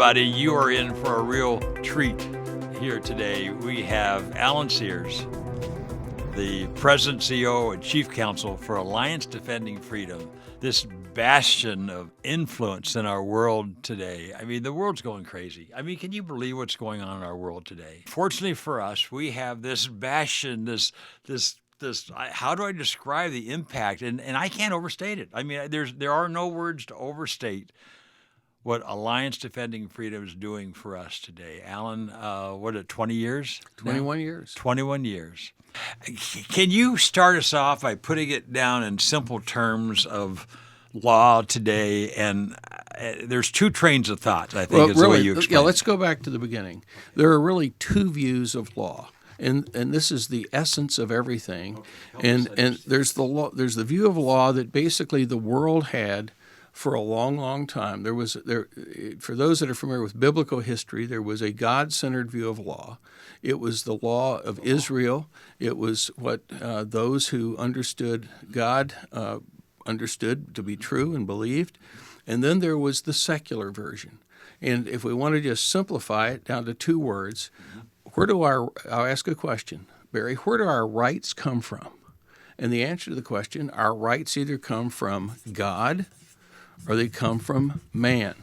everybody. You are in for a real treat here today. We have Alan Sears, the President, CEO, and Chief Counsel for Alliance Defending Freedom, this bastion of influence in our world today. I mean, the world's going crazy. I mean, can you believe what's going on in our world today? Fortunately for us, we have this bastion, this how do I describe the impact? And I can't overstate it. I mean, there are no words to overstate what Alliance Defending Freedom is doing for us today. Alan, 20 years? 21 years. 21 years. Can you start us off by putting it down in simple terms of law today? And there's two trains of thought, I think, is the way you explain it. Yeah, let's go back to the beginning. There are really two views of law. And this is the essence of everything. And there's the view of law that basically the world had for a long, long time. For those that are familiar with biblical history, there was a God-centered view of law. It was the law of Israel. It was what those who understood God understood to be true and believed. And then there was the secular version. And if we want to just simplify it down to two words, I'll ask a question, Barry, where do our rights come from? And the answer to the question, our rights either come from God or they come from man.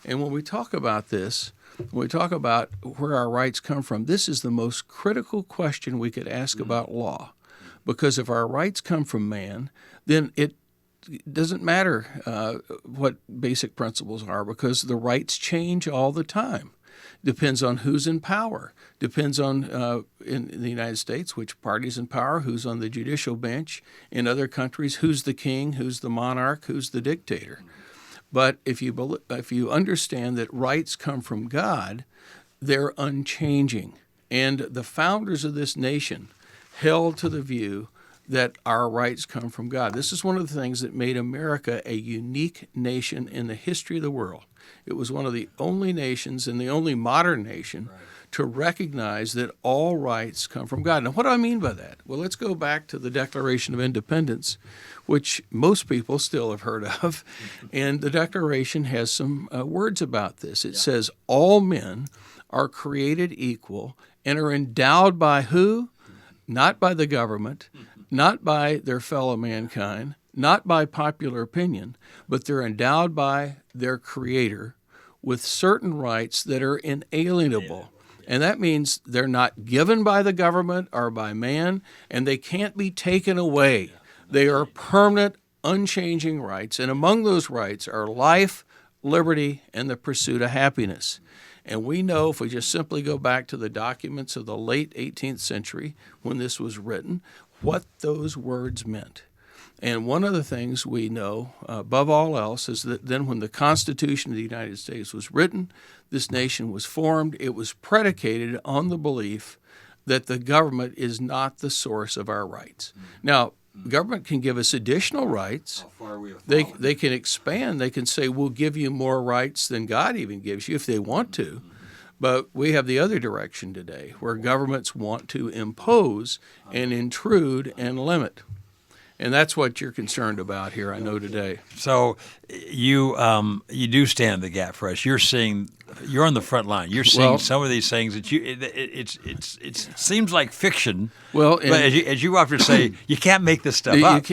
And when we talk about this, when we talk about where our rights come from, this is the most critical question we could ask about law. Because if our rights come from man, then it doesn't matter what basic principles are, because the rights change all the time. Depends on who's in power. Depends on, in the United States, which party's in power, who's on the judicial bench. In other countries, who's the king, who's the monarch, who's the dictator. But if you understand that rights come from God, they're unchanging. And the founders of this nation held to the view that our rights come from God. This is one of the things that made America a unique nation in the history of the world. It was one of the only nations and the only modern nation to recognize that all rights come from God. Now, what do I mean by that? Well, let's go back to the Declaration of Independence, which most people still have heard of. And the Declaration has some words about this. It says, all men are created equal and are endowed by who? Not by the government, not by their fellow mankind, not by popular opinion, but they're endowed by their Creator with certain rights that are inalienable. And that means they're not given by the government or by man, and they can't be taken away. They are permanent, unchanging rights. And among those rights are life, liberty, and the pursuit of happiness. And we know, if we just simply go back to the documents of the late 18th century when this was written, what those words meant. And one of the things we know, above all else, is that then when the Constitution of the United States was written, this nation was formed, it was predicated on the belief that the government is not the source of our rights. Now, government can give us additional rights. They can expand. They can say, we'll give you more rights than God even gives you if they want to. But we have the other direction today, where governments want to impose and intrude and limit. And that's what you're concerned about here, I know, today. So you do stand in the gap for us. You're on the front line. You're seeing some of these things that it seems like fiction. Well, but as you often say, you can't make this stuff up.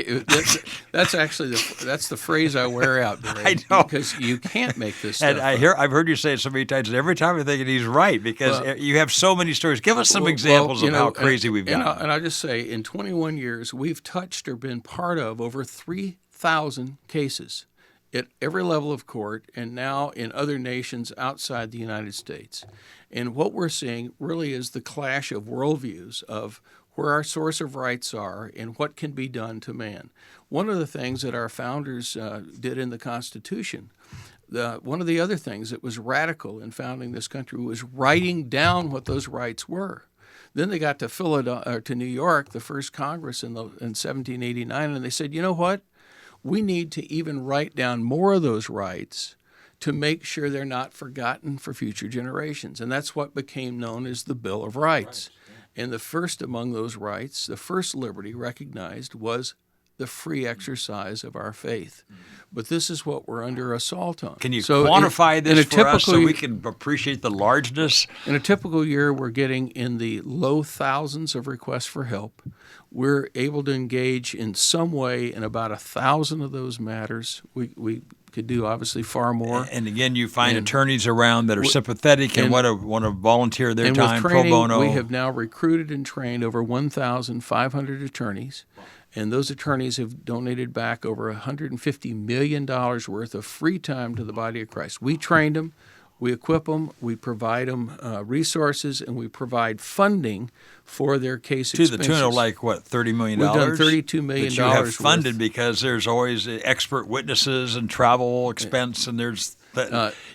That's actually the phrase I wear out, Barry, I know, because you can't make this stuff and I've heard you say it so many times, and every time I'm thinking he's right, because you have so many stories. Give us some examples of how crazy we've gotten. And I'll just say, in 21 years, we've touched or been part of over 3,000 cases at every level of court and now in other nations outside the United States. And what we're seeing really is the clash of worldviews of where our source of rights are and what can be done to man. One of the things that our founders did in the Constitution, one of the other things that was radical in founding this country was writing down what those rights were. Then they got to New York, the first Congress in 1789, and they said, you know what? We need to even write down more of those rights to make sure they're not forgotten for future generations. And that's what became known as the Bill of Rights. And the first among those rights, the first liberty recognized was the free exercise of our faith. But this is what we're under assault on. Can you quantify this for us so we can appreciate the largeness? In a typical year, we're getting in the low thousands of requests for help. We're able to engage in some way in about 1,000 of those matters. We could do obviously far more. And again, you find attorneys around that are sympathetic and want to volunteer their time with training, pro bono. We have now recruited and trained over 1,500 attorneys. And those attorneys have donated back over $150 million worth of free time to the body of Christ. We trained them, we equip them, we provide them resources, and we provide funding for their case expenses. To the tune of $30 million? We've done $32 million that you have funded because there's always expert witnesses and travel expense, and there's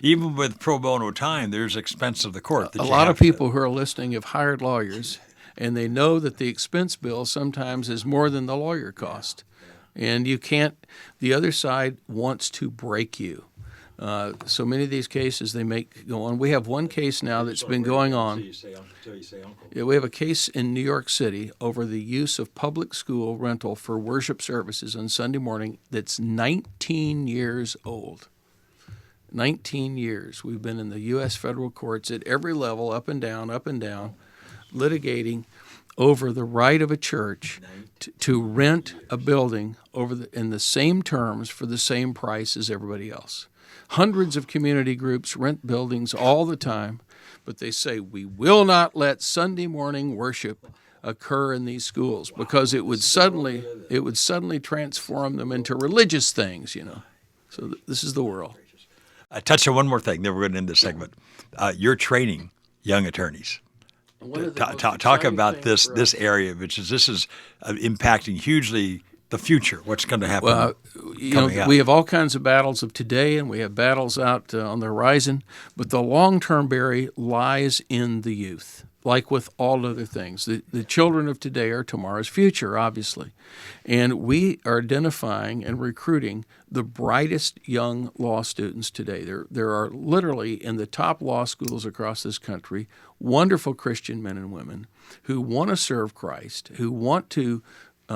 even with pro bono time, there's expense of the court. A lot of people who are listening have hired lawyers, and they know that the expense bill sometimes is more than the lawyer cost. And you can't, the other side wants to break you. So many of these cases they make go on. We have one case now that's been going on. We have a case in New York City over the use of public school rental for worship services on Sunday morning that's 19 years old. 19 years. We've been in the U.S. federal courts at every level, up and down, litigating over the right of a church to rent a building in the same terms for the same price as everybody else. Hundreds of community groups rent buildings all the time, but they say we will not let Sunday morning worship occur in these schools because it would suddenly transform them into religious things, So this is the world. I touch on one more thing, then we're going to end this segment. You're training young attorneys. Talk about this area, this is impacting hugely the future. What's going to happen? Well, we have all kinds of battles of today, and we have battles out on the horizon. But the long-term barrier lies in the youth, like with all other things. The children of today are tomorrow's future, obviously, and we are identifying and recruiting the brightest young law students today. There are literally in the top law schools across this country wonderful Christian men and women who want to serve Christ, who want to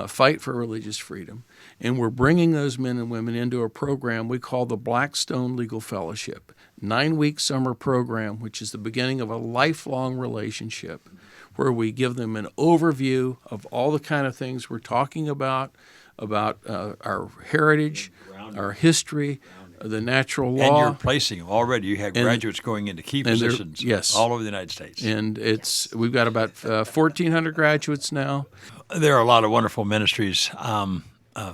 fight for religious freedom, and we're bringing those men and women into a program we call the Blackstone Legal Fellowship, 9-week summer program, which is the beginning of a lifelong relationship where we give them an overview of all the kind of things we're talking about our heritage, our history, the natural law. And you're placing them already. You have graduates going into key positions all over the United States. And we've got about 1,400 graduates now. There are a lot of wonderful ministries,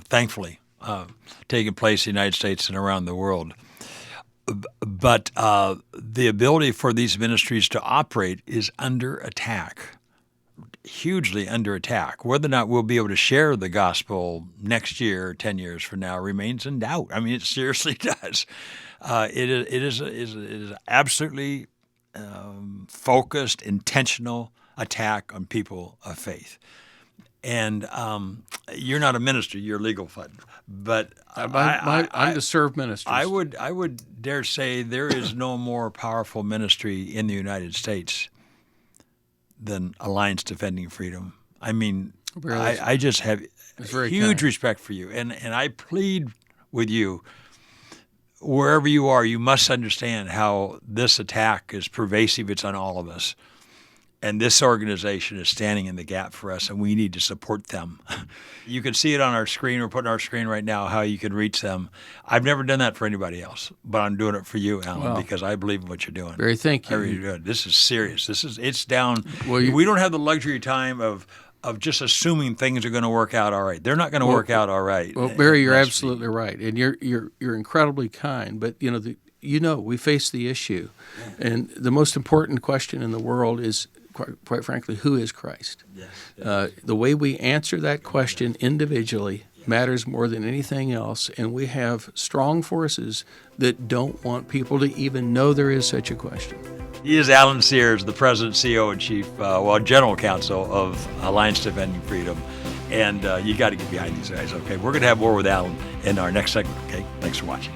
thankfully, taking place in the United States and around the world. But the ability for these ministries to operate is under attack, hugely under attack. Whether or not we'll be able to share the gospel next year, 10 years from now, remains in doubt. I mean, it seriously does. It is absolutely focused, intentional attack on people of faith. And you're not a minister; you're a legal fund. But I'm to serve ministers. I would dare say there is no more powerful ministry in the United States than Alliance Defending Freedom. I mean, I just have huge respect for you, and I plead with you. Wherever you are, you must understand how this attack is pervasive. It's on all of us. And this organization is standing in the gap for us, and we need to support them. You can see it on our screen. We're putting on our screen right now how you can reach them. I've never done that for anybody else, but I'm doing it for you, Alan, because I believe in what you're doing. Barry, thank you. I really do. This is serious. It's down. We don't have the luxury time of just assuming things are going to work out all right. They're not going to work out all right. Well, Barry, you're absolutely right, and you're incredibly kind. But we face the issue, and the most important question in the world is, quite frankly, who is Christ? Yes. The way we answer that question individually matters more than anything else, and we have strong forces that don't want people to even know there is such a question. He is Alan Sears, the President, CEO, and Chief, General Counsel of Alliance Defending Freedom, and you got to get behind these guys, okay? We're going to have more with Alan in our next segment, okay? Thanks for watching.